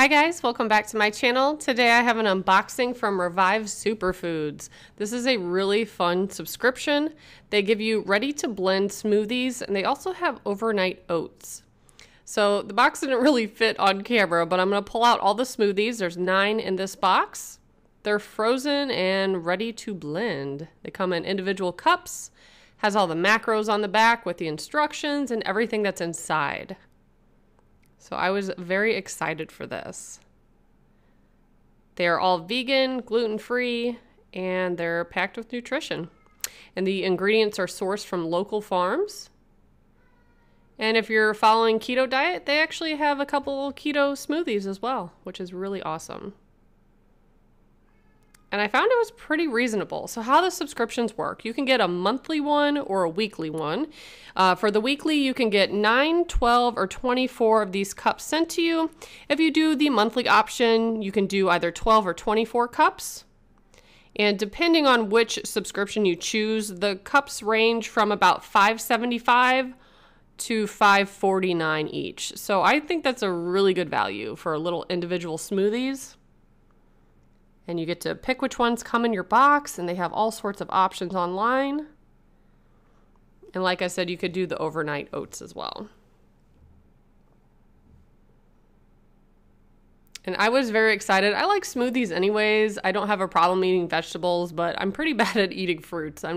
Hi guys, welcome back to my channel. Today I have an unboxing from Revive Superfoods. This is a really fun subscription. They give you ready to blend smoothies and they also have overnight oats. So the box didn't really fit on camera, but I'm going to pull out all the smoothies. There's 9 in this box. They're frozen and ready to blend. They come in individual cups, has all the macros on the back with the instructions and everything that's inside. So I was very excited for this. They are all vegan, gluten-free, and they're packed with nutrition. And the ingredients are sourced from local farms. And if you're following keto diet, they actually have a couple keto smoothies as well, which is really awesome. And I found it was pretty reasonable. So how the subscriptions work, you can get a monthly one or a weekly one. For the weekly, you can get 9, 12, or 24 of these cups sent to you. If you do the monthly option, you can do either 12 or 24 cups. And depending on which subscription you choose, the cups range from about $5.75 to $5.49 each. So I think that's a really good value for little individual smoothies. And you get to pick which ones come in your box, and they have all sorts of options online. And like I said, you could do the overnight oats as well. And I was very excited. I like smoothies anyways. I don't have a problem eating vegetables, but I'm pretty bad at eating fruits. I'm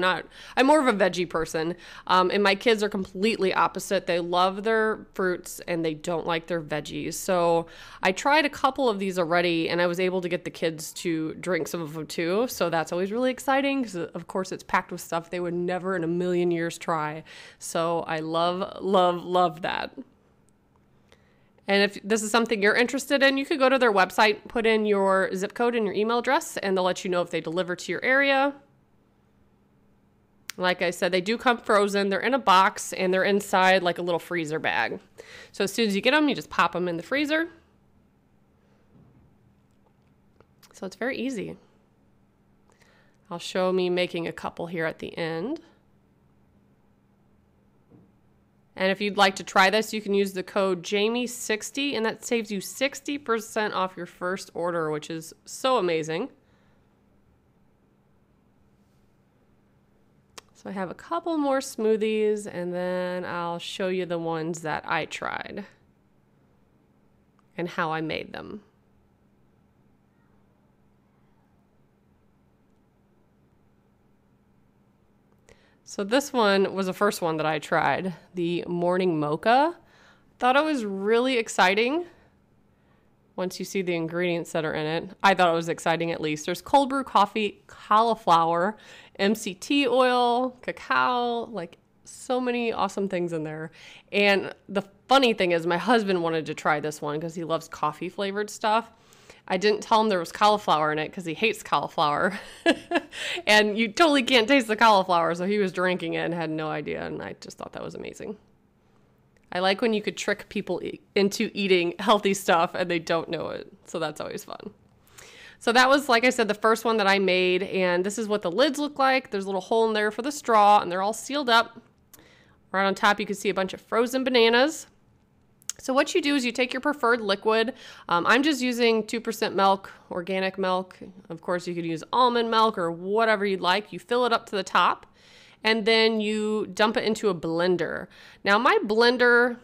more of a veggie person. And my kids are completely opposite. They love their fruits and they don't like their veggies. So I tried a couple of these already and I was able to get the kids to drink some of them too. So that's always really exciting because of course it's packed with stuff they would never in a million years try. So I love, love, love that. And if this is something you're interested in, you could go to their website, put in your zip code and your email address, and they'll let you know if they deliver to your area. Like I said, they do come frozen. They're in a box, and they're inside like a little freezer bag. So as soon as you get them, you just pop them in the freezer. So it's very easy. I'll show me making a couple here at the end. And if you'd like to try this, you can use the code Jamie60, and that saves you 60% off your first order, which is so amazing. So I have a couple more smoothies, and then I'll show you the ones that I tried and how I made them. So this one was the first one that I tried, the morning mocha. Thought it was really exciting. Once you see the ingredients that are in it, I thought it was exciting at least. There's cold brew coffee, cauliflower, MCT oil, cacao, like so many awesome things in there. And the funny thing is my husband wanted to try this one because he loves coffee flavored stuff. I didn't tell him there was cauliflower in it because he hates cauliflower. And you totally can't taste the cauliflower, so he was drinking it and had no idea, and I just thought that was amazing. I like when you could trick people into eating healthy stuff and they don't know it, so that's always fun. So that was, like I said, the first one that I made, and this is what the lids look like. There's a little hole in there for the straw, and they're all sealed up. Right on top, you can see a bunch of frozen bananas. So what you do is you take your preferred liquid. I'm just using 2% milk, organic milk. Of course, you could use almond milk or whatever you'd like. You fill it up to the top, and then you dump it into a blender. Now, my blender,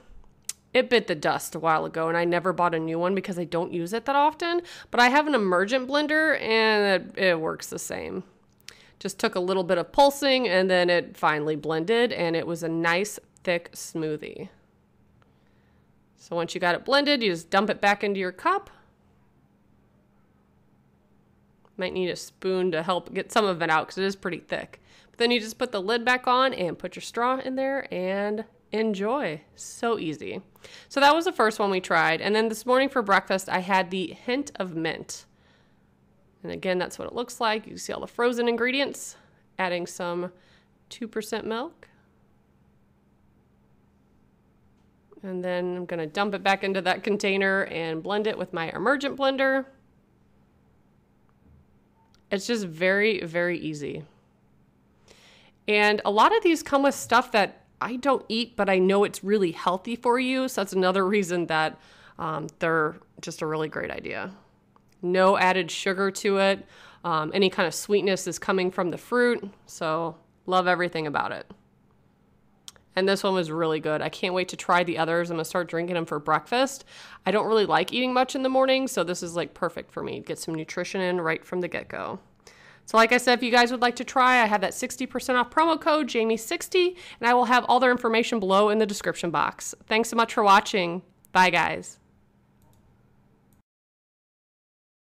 it bit the dust a while ago, and I never bought a new one because I don't use it that often. But I have an emergent blender, and it works the same. Just took a little bit of pulsing, and then it finally blended, and it was a nice, thick smoothie. So once you got it blended, you just dump it back into your cup. Might need a spoon to help get some of it out because it is pretty thick. But then you just put the lid back on and put your straw in there and enjoy. So easy. So that was the first one we tried. And then this morning for breakfast, I had the hint of mint. And again, that's what it looks like. You see all the frozen ingredients. Adding some 2% milk. And then I'm going to dump it back into that container and blend it with my emergent blender. It's just very, very easy. And a lot of these come with stuff that I don't eat, but I know it's really healthy for you. So that's another reason that They're just a really great idea. No added sugar to it. Any kind of sweetness is coming from the fruit. So love everything about it. And this one was really good. I can't wait to try the others. I'm going to start drinking them for breakfast. I don't really like eating much in the morning, so this is like perfect for me. Get some nutrition in right from the get-go. So like I said, if you guys would like to try, I have that 60% off promo code, Jamie60, and I will have all their information below in the description box. Thanks so much for watching. Bye, guys.